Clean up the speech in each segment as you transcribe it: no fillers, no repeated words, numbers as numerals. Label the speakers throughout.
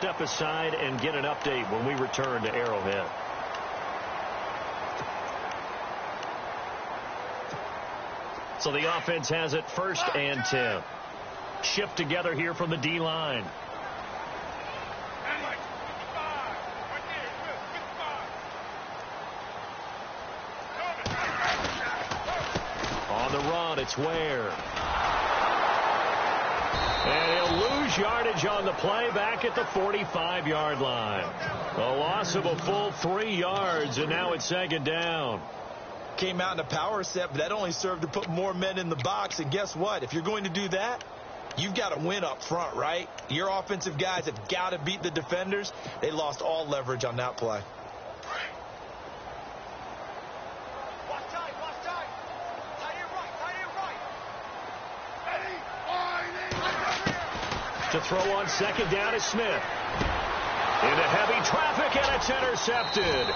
Speaker 1: step aside and get an update when we return to Arrowhead. So the offense has it 1st and 10. Shift together here from the D-line. On the run, it's Ware. And he'll lose yardage on the play back at the 45-yard line. A loss of a full 3 yards, and now it's 2nd down.
Speaker 2: Came out in a power set, but that only served to put more men in the box. And guess what? If you're going to do that, you've got to win up front, right? Your offensive guys have got to beat the defenders. They lost all leverage on that play.
Speaker 1: To throw on 2nd down is Smith. Into heavy traffic, and it's intercepted.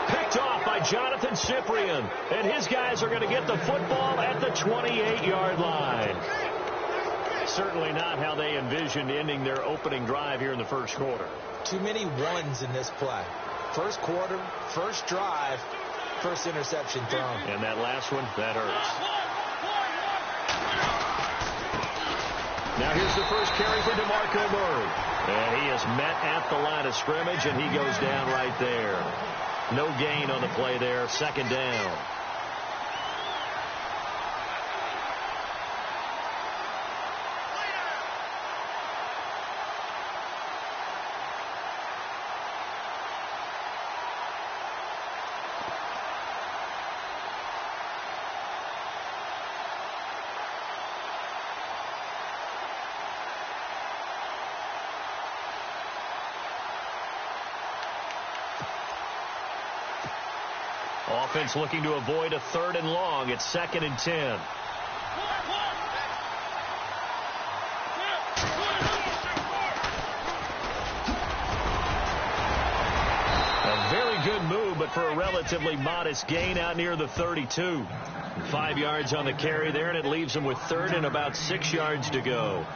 Speaker 1: Picked off by Jonathan Cyprien. And his guys are going to get the football at the 28-yard line. Certainly not how they envisioned ending their opening drive here in the 1st quarter.
Speaker 2: Too many ones in this play. 1st quarter, 1st drive, 1st interception thrown.
Speaker 1: And that last one, that hurts. Now here's the first carry for DeMarco Murray. And he is met at the line of scrimmage, and he goes down right there. No gain on the play there. 2nd down. Offense looking to avoid a 3rd and long. It's 2nd and 10. A very good move, but for a relatively modest gain out near the 32. 5 yards on the carry there, and it leaves them with 3rd and about 6 yards to go.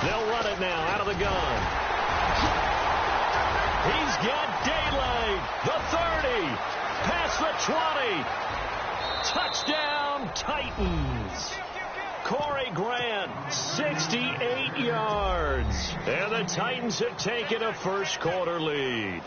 Speaker 1: They'll run it now out of the gun. He's got daylight. The 30. Past the 20. Touchdown, Titans. Corey Grant, 68 yards. And the Titans have taken a 1st quarter lead.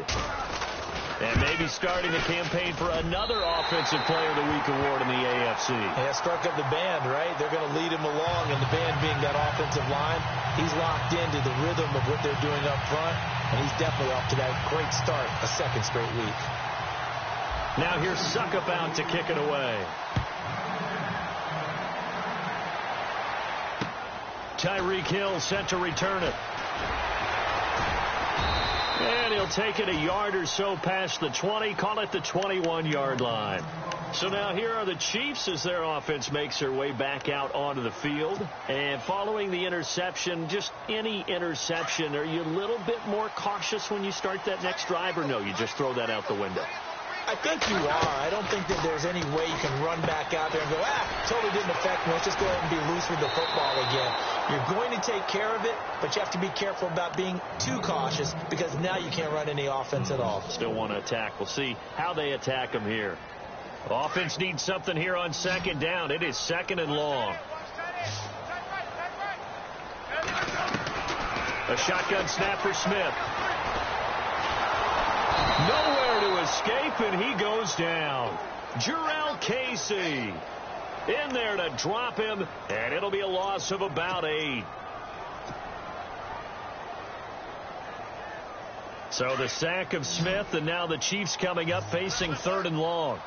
Speaker 1: And maybe starting a campaign for another Offensive Player of the Week award in the AFC.
Speaker 2: Yeah, struck up the band, right? They're going to lead him along, and the band being that offensive line, he's locked into the rhythm of what they're doing up front, and he's definitely off to that great start, a 2nd straight week.
Speaker 1: Now here's Suckup out to kick it away. Tyreek Hill set to return it. And he'll take it a yard or so past the 20, call it the 21-yard line. So now here are the Chiefs as their offense makes their way back out onto the field. And following the interception, just any interception, are you a little bit more cautious when you start that next drive, or no, you just throw that out the window?
Speaker 2: I think you are. I don't think that there's any way you can run back out there and go, totally didn't affect me. Let's just go ahead and be loose with the football again. You're going to take care of it, but you have to be careful about being too cautious because now you can't run any offense at all.
Speaker 1: Still want to attack. We'll see how they attack them here. Offense needs something here on 2nd down. It is 2nd and long. A shotgun snap for Smith. Nowhere to escape, and he goes down. Jarrell Casey in there to drop him, and it'll be a loss of about 8. So the sack of Smith, and now the Chiefs coming up facing 3rd and long.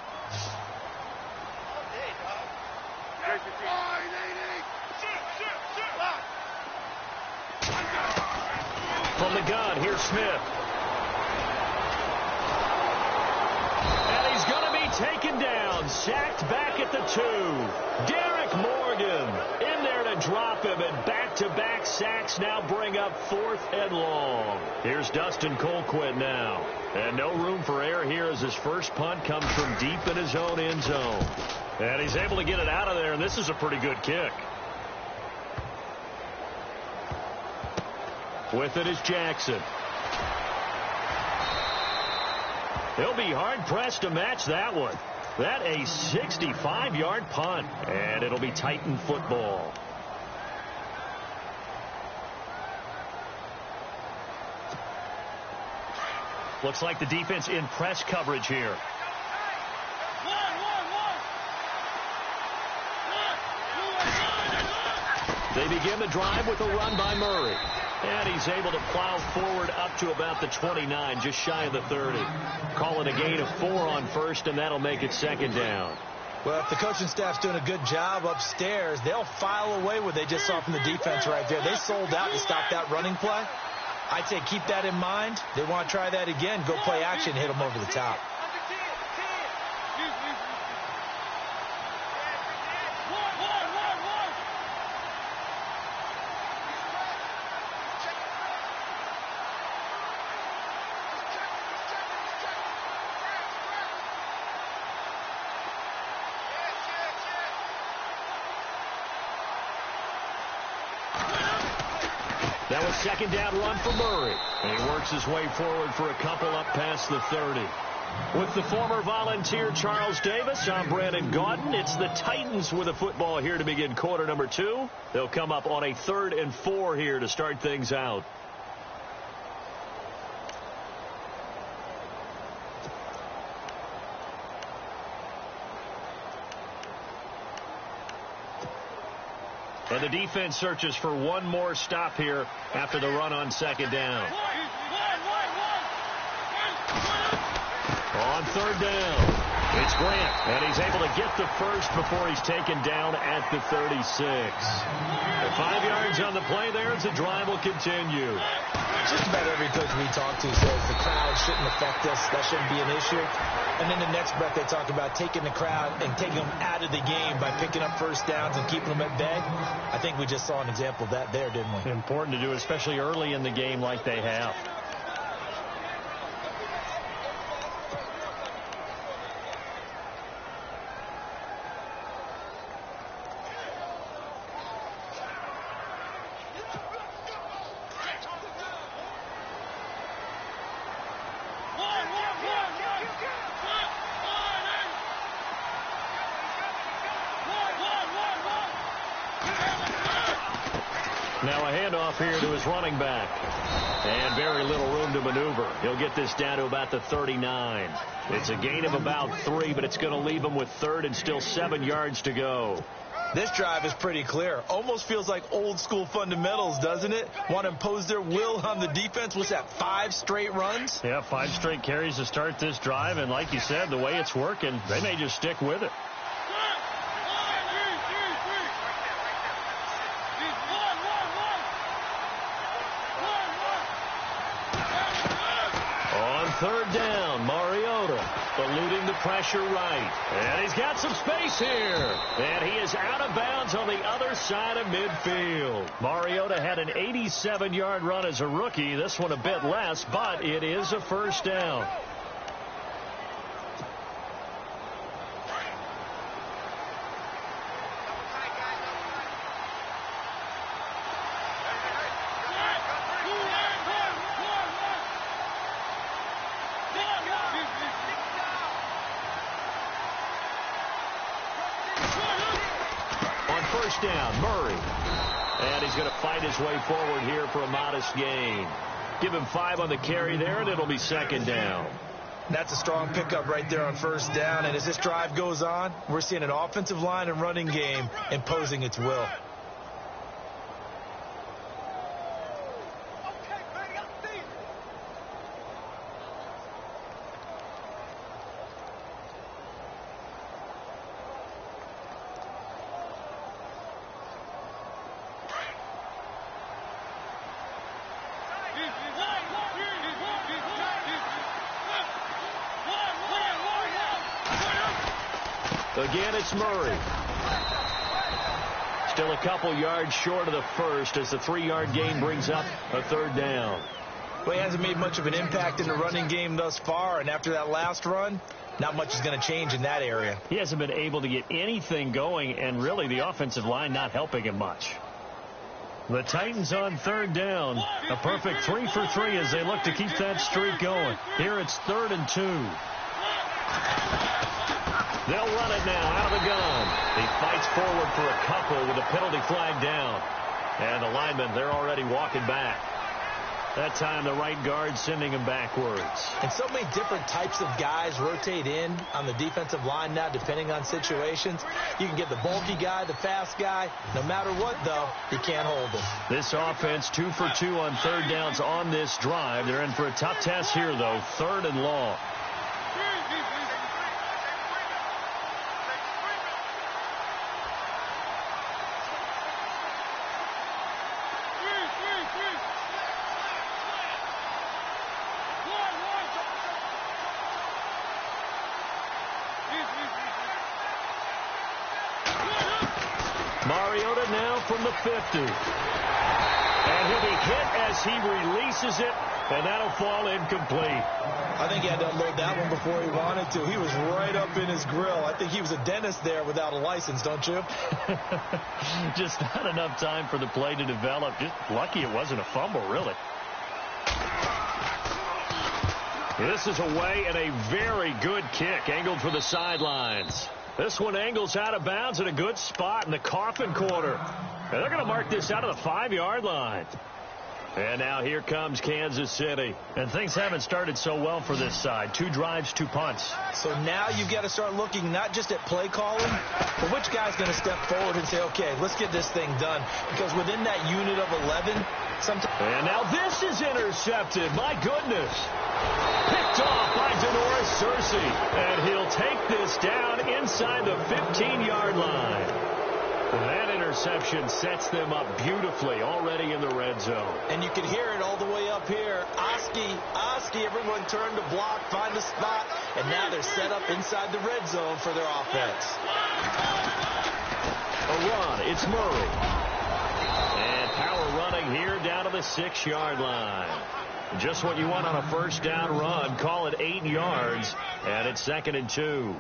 Speaker 1: From the gun, here's Smith. And he's sacked back at the 2. Derek Morgan in there to drop him, and back-to-back sacks now bring up 4th and long. Here's Dustin Colquitt now. And no room for error here as his first punt comes from deep in his own end zone. And he's able to get it out of there, and this is a pretty good kick. With it is Jackson. He'll be hard-pressed to match that one. That a 65-yard punt, and it'll be Titan football. Looks like the defense in press coverage here. They begin the drive with a run by Murray. And he's able to plow forward up to about the 29, just shy of the 30. Call it a gain of 4 on first, and that'll make it 2nd down.
Speaker 2: Well, if the coaching staff's doing a good job upstairs, they'll file away what they just saw from the defense right there. They sold out to stop that running play. I'd say keep that in mind. They want to try that again, go play action, hit them over the top.
Speaker 1: That was 2nd down run for Murray. And he works his way forward for a couple up past the 30. With the former Volunteer Charles Davis, I'm Brandon Gaudin. It's the Titans with a football here to begin quarter number 2. They'll come up on a 3rd and 4 here to start things out. And the defense searches for one more stop here after the run on 2nd down. On 3rd down, it's Grant, and he's able to get the first before he's taken down at the 36. And 5 yards on the play there as the drive will continue.
Speaker 2: Just about every coach we talk to says the crowd shouldn't affect us. That shouldn't be an issue. And then the next breath they talk about taking the crowd and taking them out of the game by picking up first downs and keeping them at bay. I think we just saw an example of that there, didn't we?
Speaker 1: Important to do, especially early in the game like they have. Now a handoff here to his running back. And very little room to maneuver. He'll get this down to about the 39. It's a gain of about 3, but it's going to leave him with 3rd and still 7 yards to go.
Speaker 2: This drive is pretty clear. Almost feels like old school fundamentals, doesn't it? Want to impose their will on the defense. What's that, 5 straight runs?
Speaker 1: Yeah, 5 straight carries to start this drive. And like you said, the way it's working, they may just stick with it. On 3rd down, Mariota eluding the pressure right. And he's got some space here. And he is out of bounds on the other side of midfield. Mariota had an 87-yard run as a rookie. This one a bit less, but it is a first down. First down, Murray. And he's going to fight his way forward here for a modest gain. Give him 5 on the carry there, and it'll be 2nd down.
Speaker 2: That's a strong pickup right there on 1st down. And as this drive goes on, we're seeing an offensive line and running game imposing its will.
Speaker 1: Again, it's Murray. Still a couple yards short of the first as the 3-yard gain brings up a third down.
Speaker 2: Well, he hasn't made much of an impact in the running game thus far, and after that last run, not much is going to change in that area.
Speaker 1: He hasn't been able to get anything going, and really the offensive line not helping him much. The Titans on third down. A perfect 3 for 3 as they look to keep that streak going. Here it's 3rd and 2. They'll run it now out of the gun. He fights forward for a couple with a penalty flag down. And the linemen, they're already walking back. That time the right guard sending him backwards.
Speaker 2: And so many different types of guys rotate in on the defensive line now depending on situations. You can get the bulky guy, the fast guy. No matter what, though, you can't hold him.
Speaker 1: This offense 2 for 2 on third downs on this drive. They're in for a tough test here, though. 3rd and long. Mariota now from the 50. And he'll be hit as he releases it, and that'll fall incomplete.
Speaker 2: I think he had to unload that one before he wanted to. He was right up in his grill. I think he was a dentist there without a license, don't you?
Speaker 1: Just not enough time for the play to develop. Just lucky it wasn't a fumble, really. This is away and a very good kick angled for the sidelines. This one angles out of bounds at a good spot in the coffin corner. And they're going to mark this out of the 5-yard line. And now here comes Kansas City. And things haven't started so well for this side. 2 drives, 2 punts.
Speaker 2: So now you've got to start looking not just at play calling, but which guy's going to step forward and say, okay, let's get this thing done. Because within that unit of 11, sometimes...
Speaker 1: And now this is intercepted. My goodness. Picked off by Denoris Searcy. And he'll take this down inside the 15-yard line. That interception sets them up beautifully already in the red zone.
Speaker 2: And you can hear it all the way up here. Oski, everyone turned to block, find a spot, and now they're set up inside the red zone for their offense.
Speaker 1: A run, it's Murray. And power running here down to the 6-yard line. Just what you want on a first down run. Call it 8 yards, and it's 2nd and 2.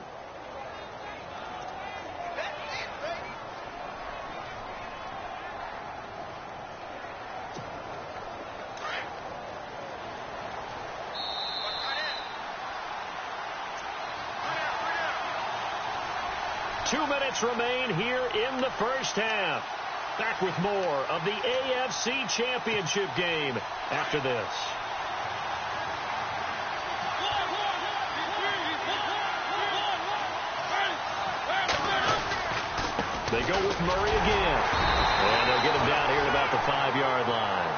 Speaker 1: Remain here in the first half. Back with more of the AFC Championship game after this. They go with Murray again. And they'll get him down here at about the 5-yard line.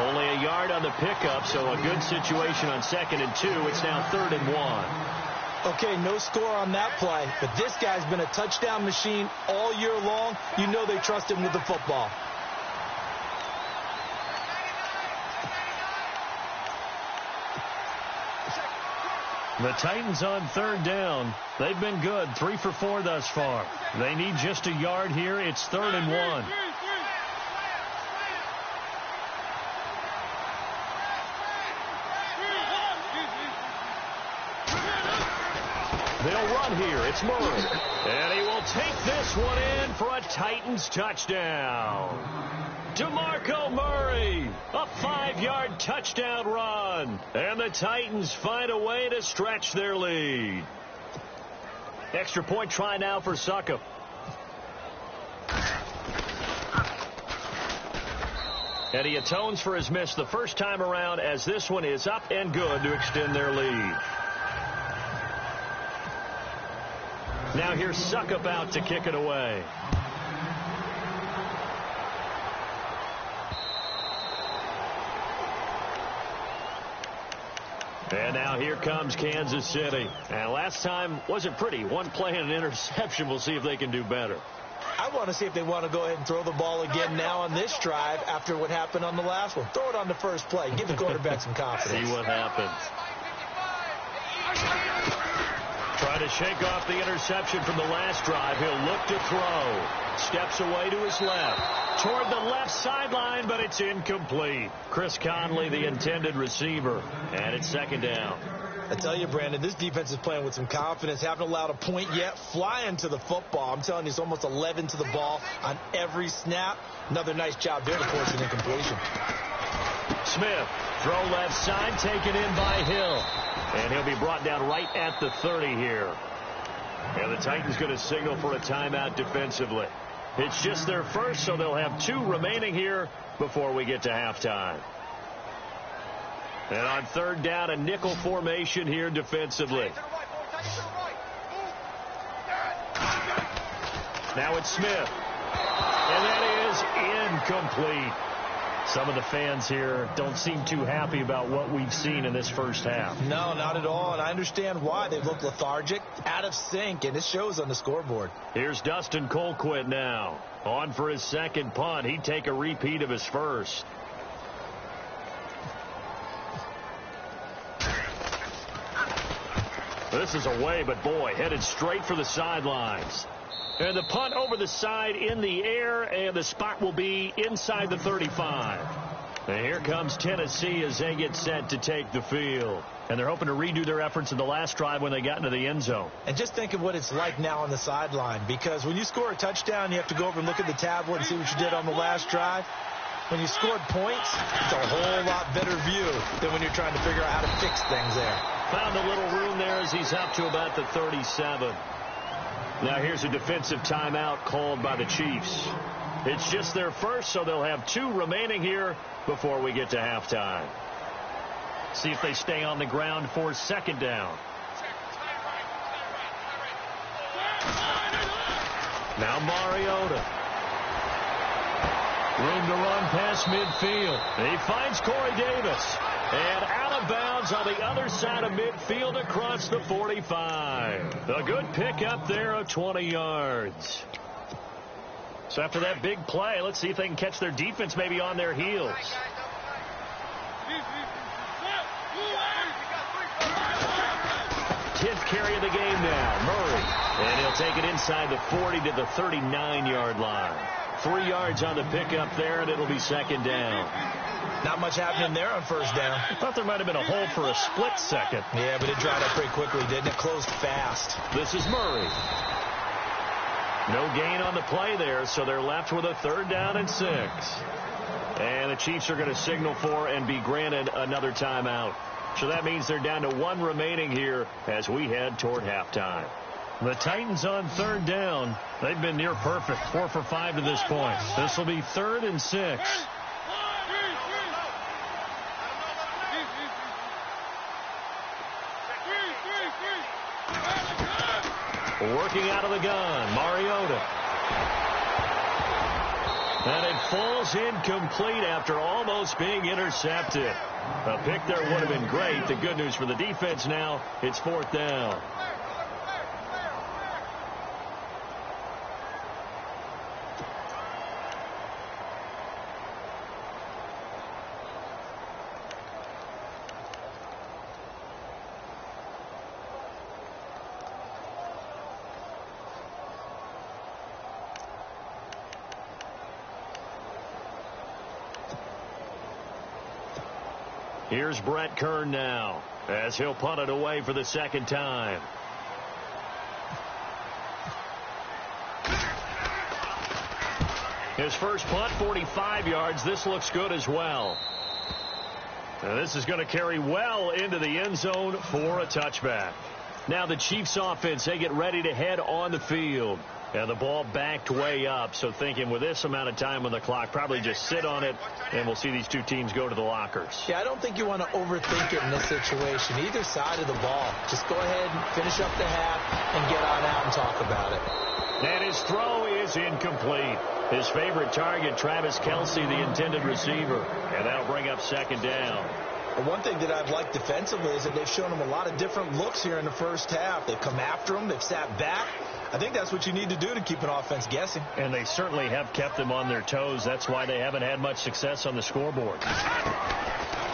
Speaker 1: Only a yard on the pickup, so a good situation on 2nd and 2. It's now 3rd and 1.
Speaker 2: Okay, no score on that play, but this guy's been a touchdown machine all year long. You know they trust him with the football.
Speaker 1: The Titans on third down. They've been good, 3 for 4 thus far. They need just a yard here. It's 3rd and 1. They'll run here. It's Murray. And he will take this one in for a Titans touchdown. DeMarco Murray, a 5-yard touchdown run. And the Titans find a way to stretch their lead. Extra point try now for Succop. And he atones for his miss the first time around as this one is up and good to extend their lead. Now here's Succop out to kick it away. And now here comes Kansas City. And last time wasn't pretty. One play and an interception. We'll see if they can do better.
Speaker 2: I want to see if they want to go ahead and throw the ball again now on this drive after what happened on the last one. Throw it on the first play. Give the quarterback some confidence.
Speaker 1: See what happens. Try to shake off the interception from the last drive. He'll look to throw. Steps away to his left. Toward the left sideline, but it's incomplete. Chris Conley, the intended receiver. And it's second down.
Speaker 2: I tell you, Brandon, this defense is playing with some confidence. Haven't allowed a point yet. Flying to the football. I'm telling you, it's almost 11 to the ball on every snap. Another nice job there to force an incompletion.
Speaker 1: Smith, throw left side, taken in by Hill. And he'll be brought down right at the 30 here. And the Titans going to signal for a timeout defensively. It's just their first, so they'll have 2 remaining here before we get to halftime. And on third down, a nickel formation here defensively. Now it's Smith. And that is incomplete. Some of the fans here don't seem too happy about what we've seen in this first half.
Speaker 2: No, not at all, and I understand why. They look lethargic, out of sync, and it shows on the scoreboard.
Speaker 1: Here's Dustin Colquitt now. On for his second punt. He'd take a repeat of his first. This is away, but boy, headed straight for the sidelines. And the punt over the side in the air, and the spot will be inside the 35. And here comes Tennessee as they get set to take the field. And they're hoping to redo their efforts in the last drive when they got into the end zone.
Speaker 2: And just think of what it's like now on the sideline, because when you score a touchdown, you have to go over and look at the tablet and see what you did on the last drive. When you scored points, it's a whole lot better view than when you're trying to figure out how to fix things there.
Speaker 1: Found a little room there as he's up to about the 37. Now here's a defensive timeout called by the Chiefs. It's just their first, so they'll have 2 remaining here before we get to halftime. See if they stay on the ground for second down. Now Mariota. Room to run past midfield. He finds Corey Davis. And out of bounds on the other side of midfield across the 45. A good pickup there of 20 yards. So after that big play, let's see if they can catch their defense maybe on their heels. 10th carry of the game now, Murray. And he'll take it inside the 40 to the 39-yard line. 3 yards on the pickup there, and it'll be second down.
Speaker 2: Not much happening there on first down.
Speaker 1: I thought there might have been a hole for a split second.
Speaker 2: Yeah, but it dried up pretty quickly, didn't it? Closed fast.
Speaker 1: This is Murray. No gain on the play there, so they're left with a third down and 6. And the Chiefs are going to signal for and be granted another timeout. So that means they're down to 1 remaining here as we head toward halftime. The Titans on third down. They've been near perfect, 4 for 5 to this point. This will be 3rd and 6. Working out of the gun, Mariota. And it falls incomplete after almost being intercepted. A pick there would have been great. The good news for the defense now, it's 4th down. Here's Brett Kern now as he'll punt it away for the second time. His first punt, 45 yards. This looks good as well. And this is going to carry well into the end zone for a touchback. Now the Chiefs offense, they get ready to head on the field. And the ball backed way up, so thinking with this amount of time on the clock, probably just sit on it, and we'll see these two teams go to the lockers.
Speaker 2: Yeah, I don't think you want to overthink it in this situation. Either side of the ball. Just go ahead and finish up the half and get on out and talk about it.
Speaker 1: And his throw is incomplete. His favorite target, Travis Kelce, the intended receiver. And that'll bring up second down.
Speaker 2: Well, one thing that I've liked defensively is that they've shown him a lot of different looks here in the first half. They've come after him. They've sat back. I think that's what you need to do to keep an offense guessing.
Speaker 1: And they certainly have kept them on their toes. That's why they haven't had much success on the scoreboard.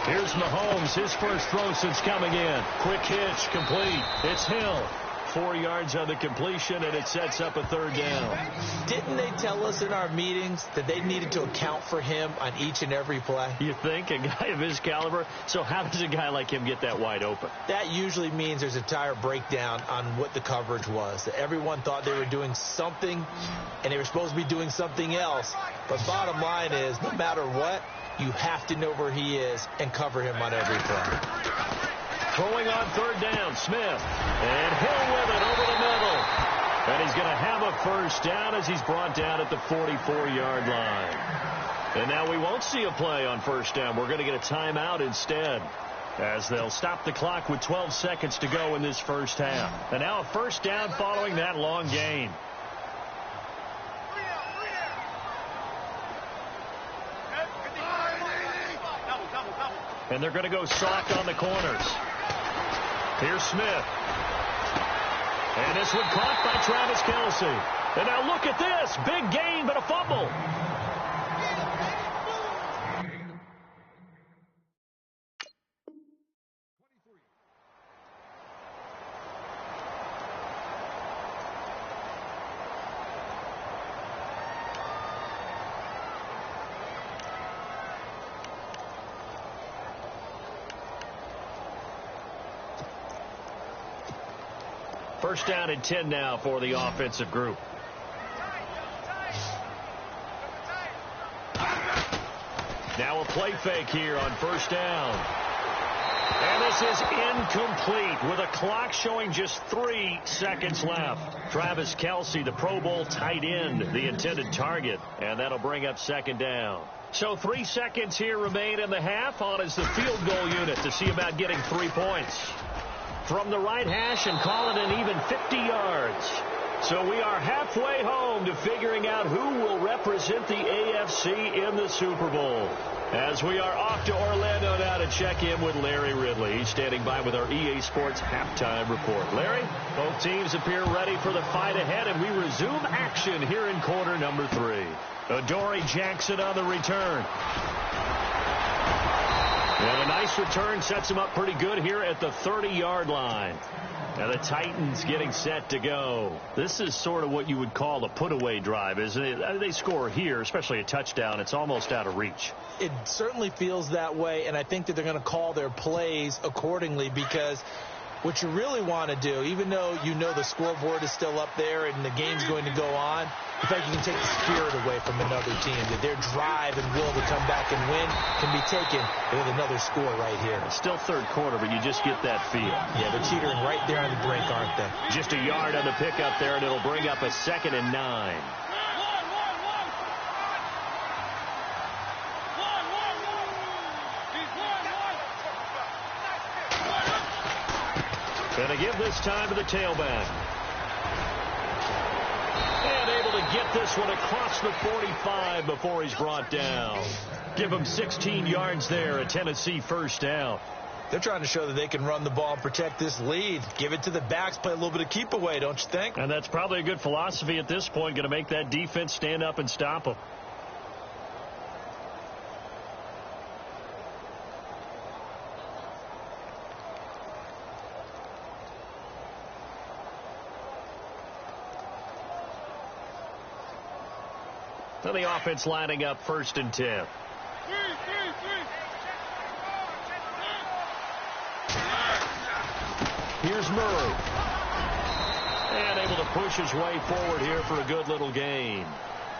Speaker 1: Here's Mahomes, his first throw since coming in. Quick hitch, complete. It's Hill. 4 yards on the completion, and it sets up a 3rd down.
Speaker 2: Didn't they tell us in our meetings that they needed to account for him on each and every play?
Speaker 1: You think? A guy of his caliber? So how does a guy like him get that wide open?
Speaker 2: That usually means there's a entire breakdown on what the coverage was. That everyone thought they were doing something, and they were supposed to be doing something else. But bottom line is, no matter what, you have to know where he is and cover him on every play.
Speaker 1: Throwing on 3rd down, Smith. And Hill with it over the middle. And he's going to have a 1st down as he's brought down at the 44-yard line. And now we won't see a play on 1st down. We're going to get a timeout instead, as they'll stop the clock with 12 seconds to go in this 1st half. And now a 1st down following that long gain. And they're going to go soft on the corners. Here's Smith. And this one caught by Travis Kelce. And now look at this. Big gain, but a fumble. First down and 10 now for the offensive group. Now a play fake here on 1st down. And this is incomplete with a clock showing just 3 seconds left. Travis Kelce, the Pro Bowl tight end, the intended target. And that'll bring up 2nd down. So 3 seconds here remain in the half. On is the field goal unit to see about getting 3 points. From the right hash and call it an even 50 yards. So we are halfway home to figuring out who will represent the AFC in the Super Bowl. As we are off to Orlando now to check in with Larry Ridley. He's standing by with our EA Sports halftime report. Larry, both teams appear ready for the fight ahead, and we resume action here in quarter number 3. Adoree Jackson on the return. And a nice return sets him up pretty good here at the 30-yard line. And the Titans getting set to go. This is sort of what you would call a put-away drive, isn't it? I mean, they score here, especially a touchdown. It's almost out of reach.
Speaker 2: It certainly feels that way, and I think that they're going to call their plays accordingly, because what you really want to do, even though you know the scoreboard is still up there and the game's going to go on, the fact you can take the spirit away from another team, that their drive and will to come back and win can be taken with another score right here.
Speaker 1: It's still 3rd quarter, but you just get that feel.
Speaker 2: Yeah, they're teetering right there on the brink, aren't they?
Speaker 1: Just a yard on the pickup there, and it'll bring up a 2nd and 9. Going to give this time to the tailback. And able to get this one across the 45 before he's brought down. Give him 16 yards there, a Tennessee 1st down.
Speaker 2: They're trying to show that they can run the ball and protect this lead. Give it to the backs, play a little bit of keep away, don't you think?
Speaker 1: And that's probably a good philosophy at this point, going to make that defense stand up and stop them. So the offense lining up 1st and 10. Here's Murray. And able to push his way forward here for a good little gain.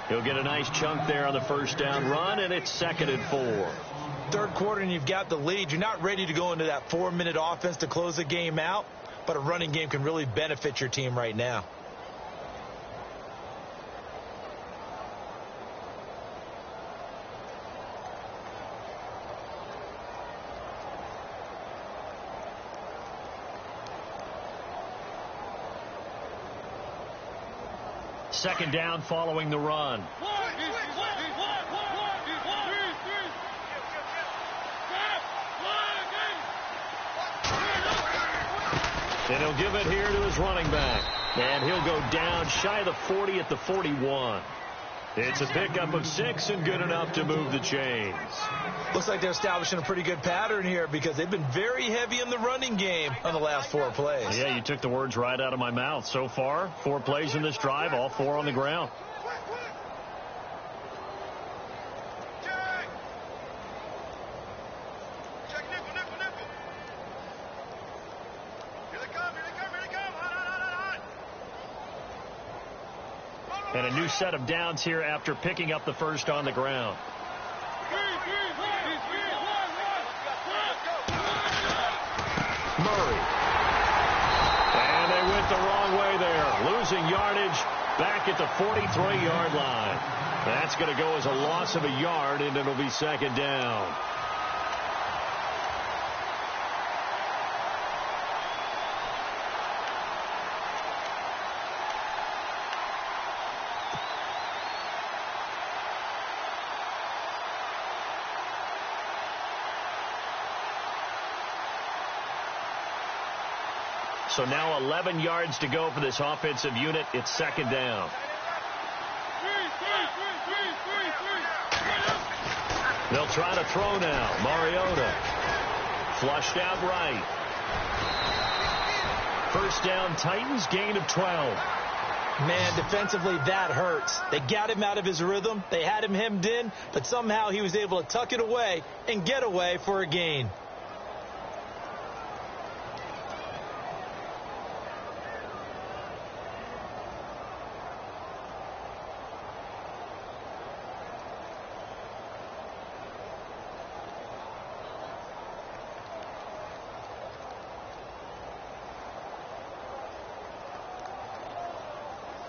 Speaker 1: He'll get a nice chunk there on the 1st down run, and it's 2nd and 4.
Speaker 2: 3rd quarter, and you've got the lead. You're not ready to go into that 4-minute offense to close the game out, but a running game can really benefit your team right now.
Speaker 1: Second down following the run. And he'll give it here to his running back. And he'll go down shy of the 40 at the 41. It's a pickup of 6 and good enough to move the chains.
Speaker 2: Looks like they're establishing a pretty good pattern here because they've been very heavy in the running game on the last 4 plays.
Speaker 1: Yeah, you took the words right out of my mouth. So far, 4 plays in this drive, all 4 on the ground. And a new set of downs here after picking up the first on the ground. Murray. And they went the wrong way there. Losing yardage back at the 43-yard line. That's going to go as a loss of a yard, and it'll be second down. So now 11 yards to go for this offensive unit. It's second down. They'll try to throw now. Mariota. Flushed out right. First down, Titans, gain of 12.
Speaker 2: Man, defensively, that hurts. They got him out of his rhythm. They had him hemmed in, but somehow he was able to tuck it away and get away for a gain.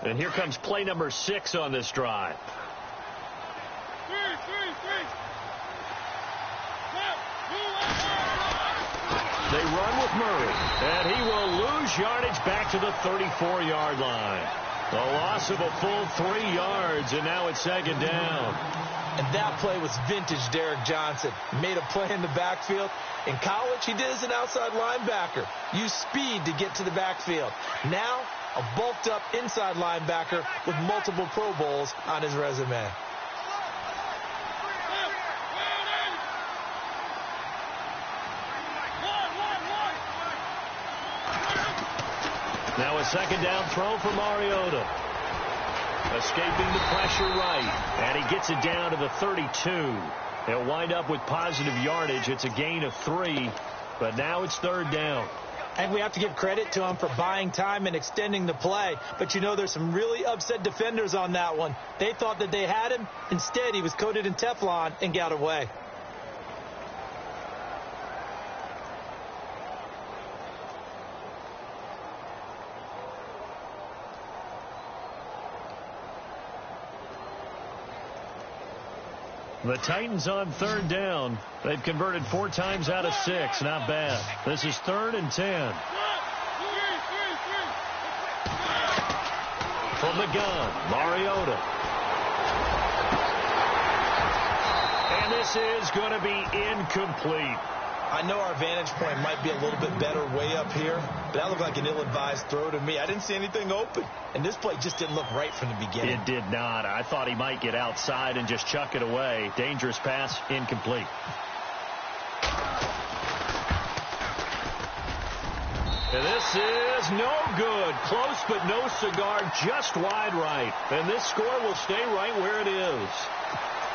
Speaker 1: And here comes play number 6 on this drive. They run with Murray, and he will lose yardage back to the 34-yard line. A loss of a full 3 yards, and now it's second down.
Speaker 2: And that play was vintage Derek Johnson. He made a play in the backfield. In college, he did as an outside linebacker. Used speed to get to the backfield. Now, a bulked-up inside linebacker with multiple Pro Bowls on his resume.
Speaker 1: Now a second down throw for Mariota. Escaping the pressure right. And he gets it down to the 32. They'll wind up with positive yardage. It's a gain of 3. But now it's third down.
Speaker 2: And we have to give credit to him for buying time and extending the play. But, you know, there's some really upset defenders on that one. They thought that they had him. Instead, he was coated in Teflon and got away.
Speaker 1: The Titans on third down. They've converted 4 times out of 6. Not bad. This is 3rd and 10. From the gun, Mariota. And this is going to be incomplete.
Speaker 2: I know our vantage point might be a little bit better way up here, but that looked like an ill-advised throw to me. I didn't see anything open, and this play just didn't look right from the beginning.
Speaker 1: It did not. I thought he might get outside and just chuck it away. Dangerous pass, incomplete. And this is no good. Close, but no cigar, just wide right. And this score will stay right where it is.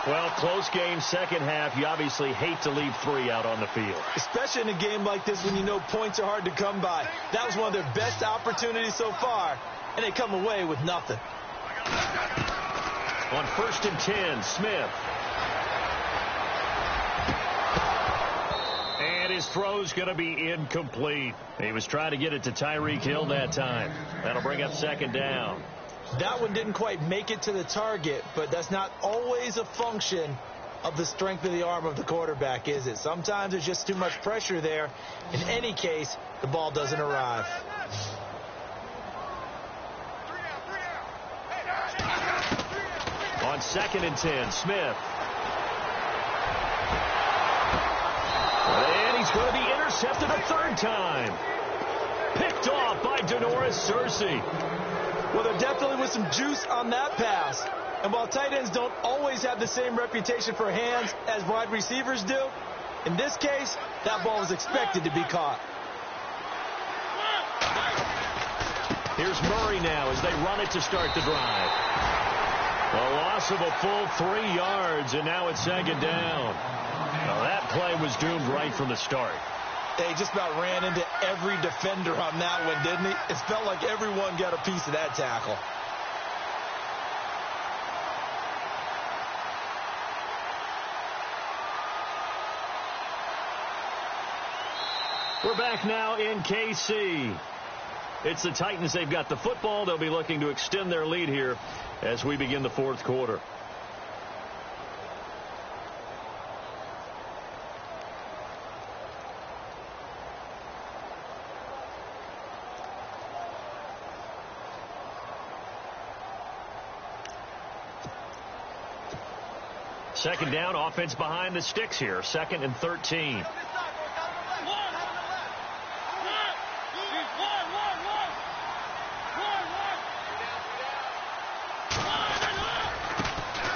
Speaker 1: Well, close game, second half. You obviously hate to leave 3 out on the field.
Speaker 2: Especially in a game like this when you know points are hard to come by. That was one of their best opportunities so far, and they come away with nothing.
Speaker 1: On 1st and 10, Smith. And his throw's going to be incomplete. He was trying to get it to Tyreek Hill that time. That'll bring up second down.
Speaker 2: That one didn't quite make it to the target, but that's not always a function of the strength of the arm of the quarterback, is it? Sometimes there's just too much pressure there. In any case, the ball doesn't arrive.
Speaker 1: On 2nd and 10, Smith. And he's going to be intercepted a 3rd time. Picked off by Denoris Searcy.
Speaker 2: Well, there definitely was some juice on that pass. And while tight ends don't always have the same reputation for hands as wide receivers do, in this case, that ball was expected to be caught.
Speaker 1: Here's Murray now as they run it to start the drive. A loss of a full 3 yards, and now it's second down. Now that play was doomed right from the start.
Speaker 2: They just about ran into every defender on that one, didn't he? It felt like everyone got a piece of that tackle.
Speaker 1: We're back now in KC. It's the Titans. They've got the football. They'll be looking to extend their lead here as we begin the fourth quarter. Second down, offense behind the sticks here. 2nd and 13.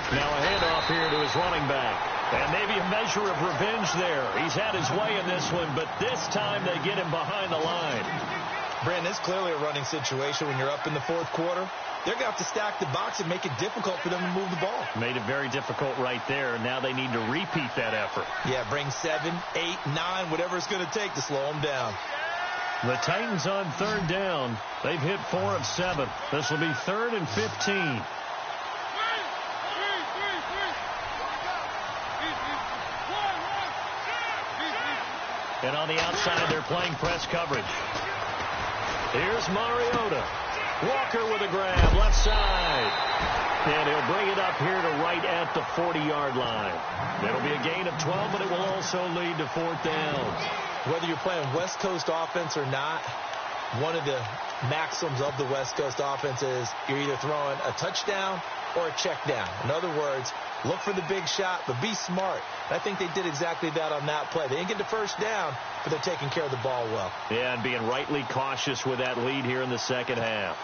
Speaker 1: Now a handoff here to his running back. And maybe a measure of revenge there. He's had his way in this one, but this time they get him behind the line.
Speaker 2: Brandon, it's clearly a running situation when you're up in the fourth quarter. They're going to have to stack the box and make it difficult for them to move the ball.
Speaker 1: Made it very difficult right there. Now they need to repeat that effort.
Speaker 2: Yeah, bring 7, 8, 9, whatever it's going to take to slow them down.
Speaker 1: The Titans on 3rd down. They've hit 4 of 7. This will be 3rd and 15. And on the outside, they're playing press coverage. Here's Mariota. Walker with a grab, left side. And he'll bring it up here to right at the 40-yard line. It'll be a gain of 12, but it will also lead to 4th down.
Speaker 2: Whether you're playing West Coast offense or not, one of the maxims of the West Coast offense is you're either throwing a touchdown or a check down. In other words, look for the big shot, but be smart. And I think they did exactly that on that play. They didn't get the first down, but they're taking care of the ball well.
Speaker 1: Yeah, and being rightly cautious with that lead here in the second half.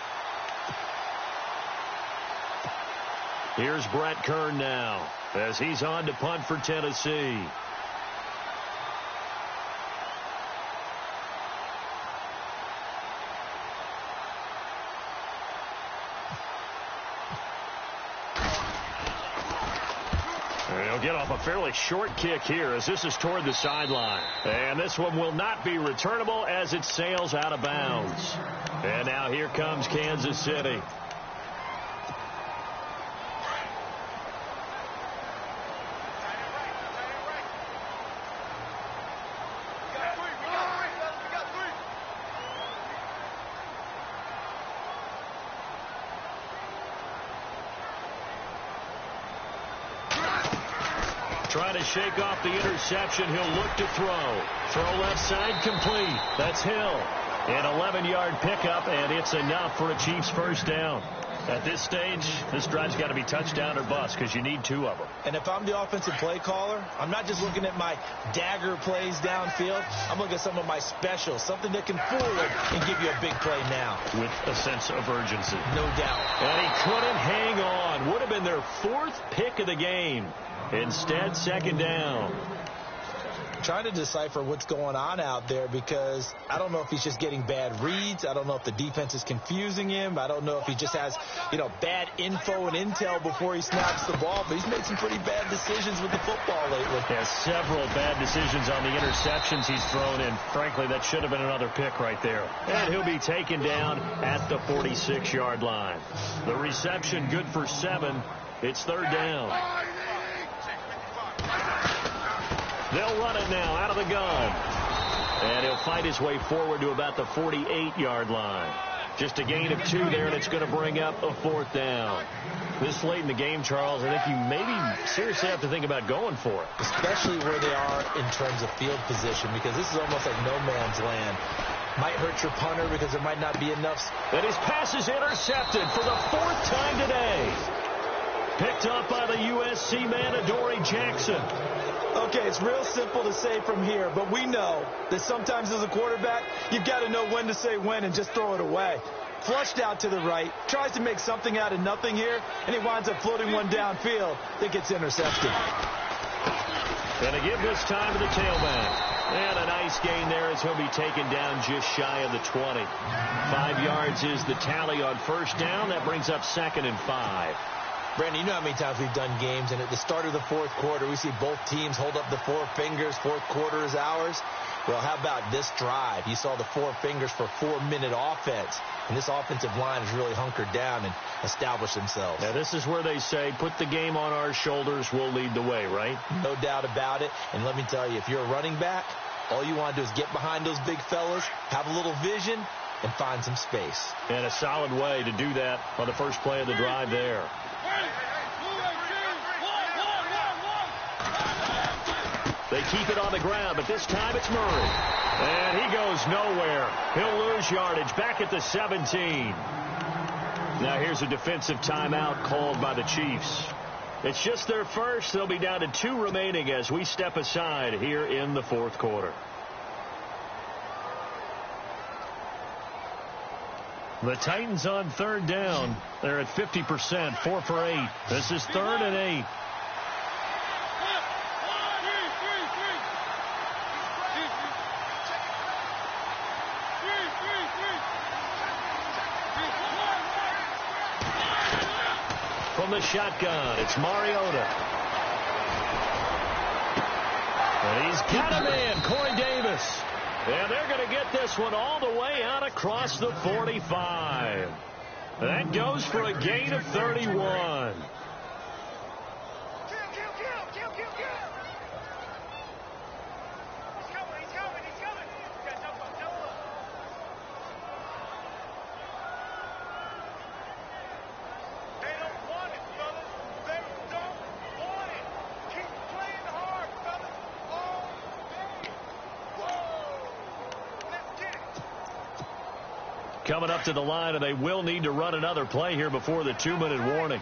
Speaker 1: Here's Brett Kern now as he's on to punt for Tennessee. He'll get off a fairly short kick here as this is toward the sideline. And this one will not be returnable as it sails out of bounds. And now here comes Kansas City. Trying to shake off the interception. He'll look to throw. Throw left side complete. That's Hill. An 11-yard pickup, and it's enough for a Chiefs first down. At this stage, this drive's got to be touchdown or bust because you need 2 of them.
Speaker 2: And if I'm the offensive play caller, I'm not just looking at my dagger plays downfield. I'm looking at some of my specials, something that can fool it and give you a big play now.
Speaker 1: With a sense of urgency.
Speaker 2: No doubt.
Speaker 1: And he couldn't hang on. Would have been their 4th pick of the game. Instead, second down.
Speaker 2: Trying to decipher what's going on out there because I don't know if he's just getting bad reads. I don't know if the defense is confusing him. I don't know if he just has, bad info and intel before he snaps the ball. But he's made some pretty bad decisions with the football lately.
Speaker 1: Has several bad decisions on the interceptions he's thrown in. Frankly, that should have been another pick right there. And he'll be taken down at the 46-yard line. The reception good for 7. It's 3rd down. They'll run it now out of the gun. And he'll fight his way forward to about the 48-yard line. Just a gain of 2 there, and it's going to bring up a 4th down. This late in the game, Charles, I think you maybe seriously have to think about going for it.
Speaker 2: Especially where they are in terms of field position, because this is almost like no man's land. Might hurt your punter because there might not be enough.
Speaker 1: And his pass is intercepted for the 4th time today. Picked up by the USC man, Adoree Jackson.
Speaker 2: Okay, it's real simple to say from here, but we know that sometimes as a quarterback, you've got to know when to say when and just throw it away. flushed out to the right, tries to make something out of nothing here, and he winds up floating one downfield that gets intercepted.
Speaker 1: Going to give this time to the tailback. And a nice gain there as he'll be taken down just shy of the 20. 5 yards is the tally on first down. That brings up 2nd and 5.
Speaker 2: Brandon, you know how many times we've done games, and at the start of the fourth quarter, we see both teams hold up the 4 fingers. Fourth quarter is ours. Well, how about this drive? You saw the 4 fingers for 4-minute offense. And this offensive line has really hunkered down and established themselves.
Speaker 1: Now, this is where they say, put the game on our shoulders, we'll lead the way, right?
Speaker 2: No doubt about it. And let me tell you, if you're a running back, all you want to do is get behind those big fellas, have a little vision, and find some space.
Speaker 1: And a solid way to do that on the first play of the drive there. They keep it on the ground, but this time it's Murray. And he goes nowhere. He'll lose yardage back at the 17. Now here's a defensive timeout called by the Chiefs. It's just their first. They'll be down to 2 remaining as we step aside here in the fourth quarter. The Titans on third down. They're at 50%, 4 for 8. This is 3rd and 8. From the shotgun, it's Mariota. And he's got a man, Corey Davis. And they're going to get this one all the way out across the 45. That goes for a gain of 31. Coming up to the line, and they will need to run another play here before the 2-minute warning.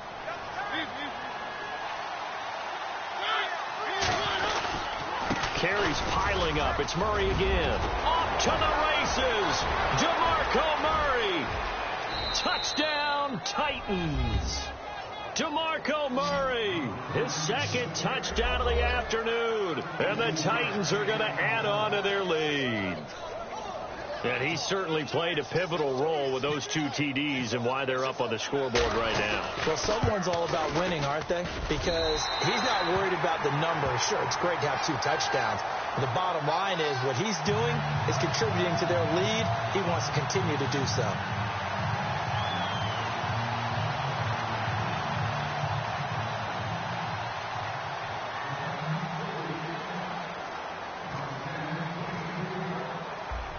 Speaker 1: Carries piling up. It's Murray again. Off to the races. DeMarco Murray. Touchdown, Titans. DeMarco Murray, his 2nd touchdown of the afternoon. And the Titans are going to add on to their lead. And he certainly played a pivotal role with those 2 TDs and why they're up on the scoreboard right now.
Speaker 2: Well, someone's all about winning, aren't they? Because he's not worried about the numbers. Sure, it's great to have 2 touchdowns. The bottom line is what he's doing is contributing to their lead. He wants to continue to do so.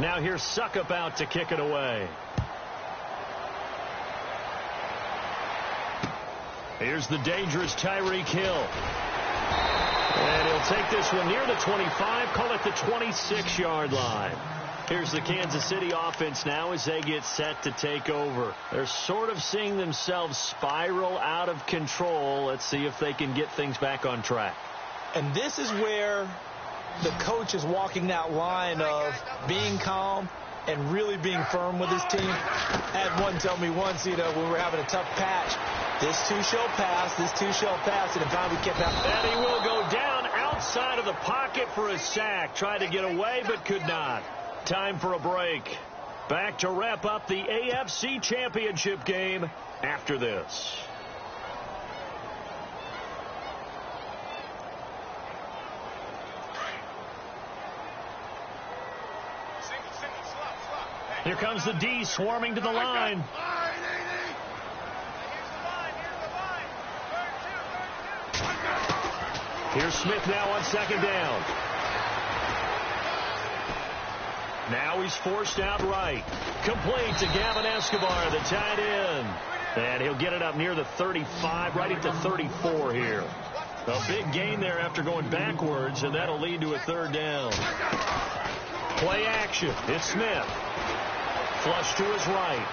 Speaker 1: Now here's Suckup out to kick it away. Here's the dangerous Tyreek Hill. And he'll take this one near the 25, call it the 26-yard line. Here's the Kansas City offense now as they get set to take over. They're sort of seeing themselves spiral out of control. Let's see if they can get things back on track.
Speaker 2: And this is where the coach is walking that line of being calm and really being firm with his team. I had one tell me once, when we were having a tough patch, this too shall pass, this too shall pass, and it finally kept happening.
Speaker 1: And he will go down outside of the pocket for a sack. Tried to get away, but could not. Time for a break. Back to wrap up the AFC Championship game after this. Here comes the D swarming to the line. Here's Smith now on 2nd down. Now he's forced out right. Complete to Gavin Escobar, the tight end. And he'll get it up near the 35, right at the 34 here. A big gain there after going backwards, and that'll lead to a 3rd down. Play action. It's Smith. Flush to his right.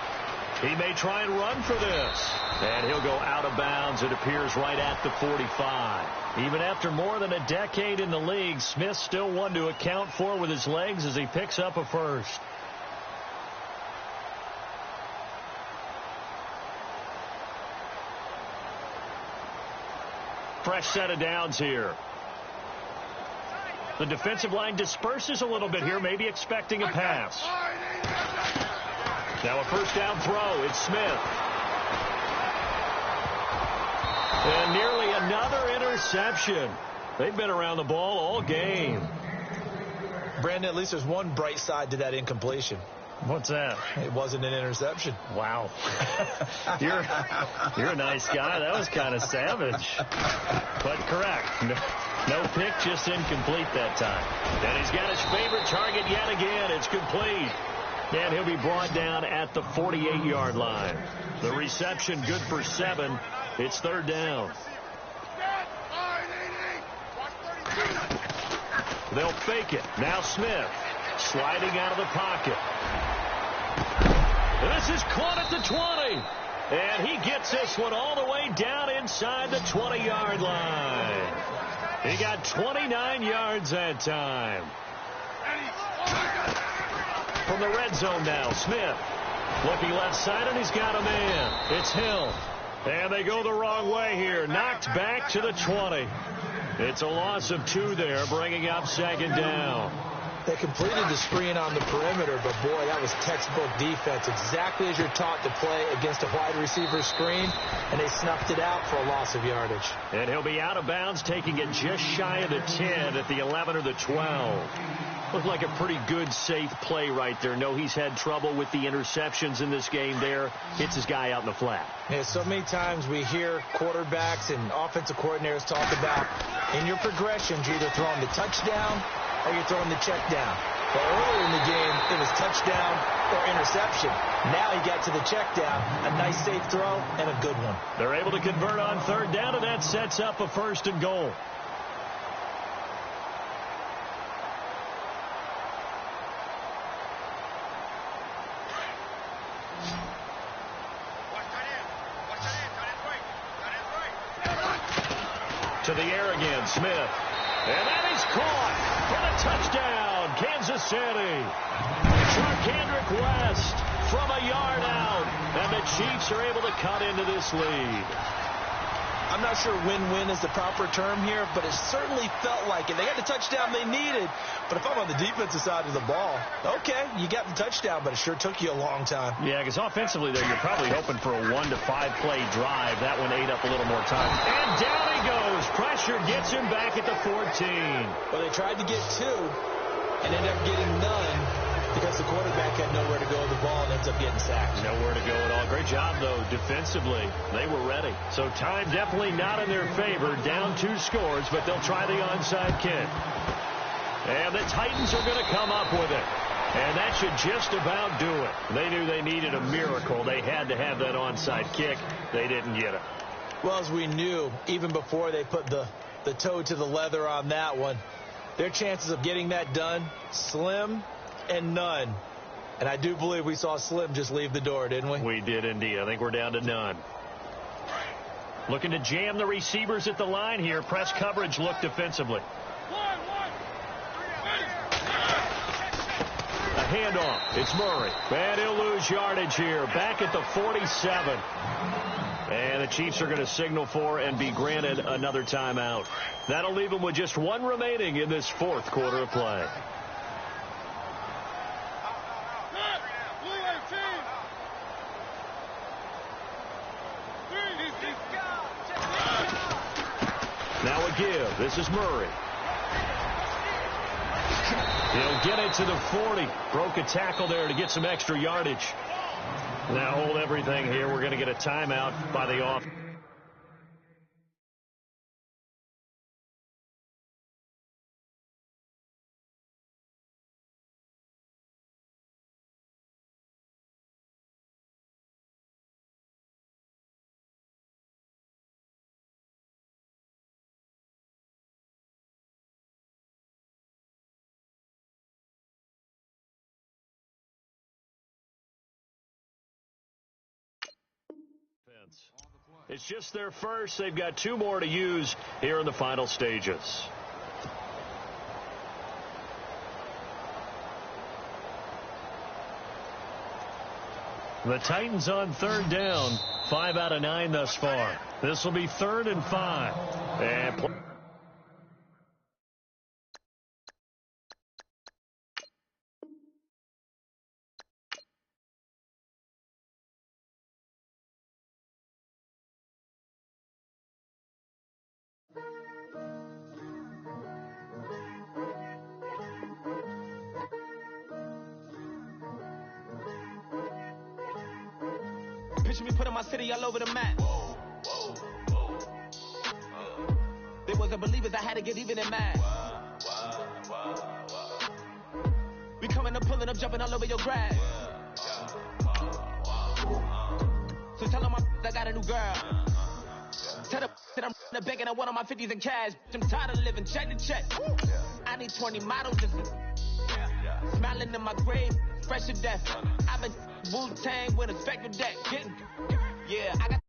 Speaker 1: He may try and run for this. And he'll go out of bounds, it appears, right at the 45. Even after more than a decade in the league, Smith still one to account for with his legs as he picks up a first. Fresh set of downs here. The defensive line disperses a little bit here, maybe expecting a pass. Now a first down throw. It's Smith. And nearly another interception. They've been around the ball all game.
Speaker 2: Brandon, at least there's one bright side to that incompletion.
Speaker 1: What's that?
Speaker 2: It wasn't an interception.
Speaker 1: Wow. You're a nice guy. That was kind of savage. But correct. No pick, just incomplete that time. And he's got his favorite target yet again. It's complete. And he'll be brought down at the 48-yard line. The reception good for 7. It's third down. They'll fake it. Now Smith sliding out of the pocket. This is caught at the 20. And he gets this one all the way down inside the 20-yard line. He got 29 yards that time. From the red zone now, Smith looking left side, and he's got a man. It's Hill. And they go the wrong way here. Knocked back to the 20. It's a loss of 2 there, bringing up second down.
Speaker 2: They completed the screen on the perimeter, but, boy, that was textbook defense. Exactly as you're taught to play against a wide receiver screen, and they snuffed it out for a loss of yardage.
Speaker 1: And he'll be out of bounds, taking it just shy of the 10 at the 11 or the 12. Looked like a pretty good, safe play right there. No, he's had trouble with the interceptions in this game there. Hits his guy out in the flat.
Speaker 2: Yeah, so many times we hear quarterbacks and offensive coordinators talk about in your progressions, you're either throwing the touchdown or you're throwing the check down. Well, earlier in the game, it was touchdown or interception. Now he got to the check down, a nice safe throw, and a good one.
Speaker 1: They're able to convert on third down, and that sets up a first and goal. To the air again, Smith. And that is caught for the touchdown, Kansas City. Kendrick West from a yard out, and the Chiefs are able to cut into this lead.
Speaker 2: I'm not sure win-win is the proper term here, but it certainly felt like it. They got the touchdown they needed, but if I'm on the defensive side of the ball, okay, you got the touchdown, but it sure took you a long time.
Speaker 1: Yeah, because offensively there, you're probably hoping for a 1 to 5 play drive. That one ate up a little more time. And down he goes. Pressure gets him back at the 14.
Speaker 2: Well, they tried to get 2 and ended up getting none, because the quarterback had nowhere to go with the ball and ends up getting sacked.
Speaker 1: Nowhere to go at all. Great job, though, defensively. They were ready. So time definitely not in their favor. Down 2 scores, but they'll try the onside kick. And the Titans are going to come up with it. And that should just about do it. They knew they needed a miracle. They had to have that onside kick. They didn't get it.
Speaker 2: Well, as we knew, even before they put the toe to the leather on that one, their chances of getting that done, slim and none. And I do believe we saw Slim just leave the door, didn't we?
Speaker 1: We did indeed. I think we're down to none. Looking to jam the receivers at the line here. Press coverage look defensively. A handoff. It's Murray. And he'll lose yardage here. Back at the 47. And the Chiefs are going to signal for and be granted another timeout. That'll leave them with just 1 remaining in this 4th quarter of play. Now a give. This is Murray. He'll get it to the 40. Broke a tackle there to get some extra yardage. Now hold everything here. We're going to get a timeout by the off. It's just their first. They've got 2 more to use here in the final stages. The Titans on third down. 5 out of 9 thus far. This will be 3rd and 5. And
Speaker 3: picture me putting my city all over the map. They wasn't believers, I had to get even in mad. We coming up, pulling up, jumping all over your grass. So tell them I got a new girl. Tell them that I'm in the bank and I want on my 50s in cash. I'm tired of living check to check. I need 20 models just smiling in my grave, fresh to death. I've been Wu-Tang with a spectral deck. I got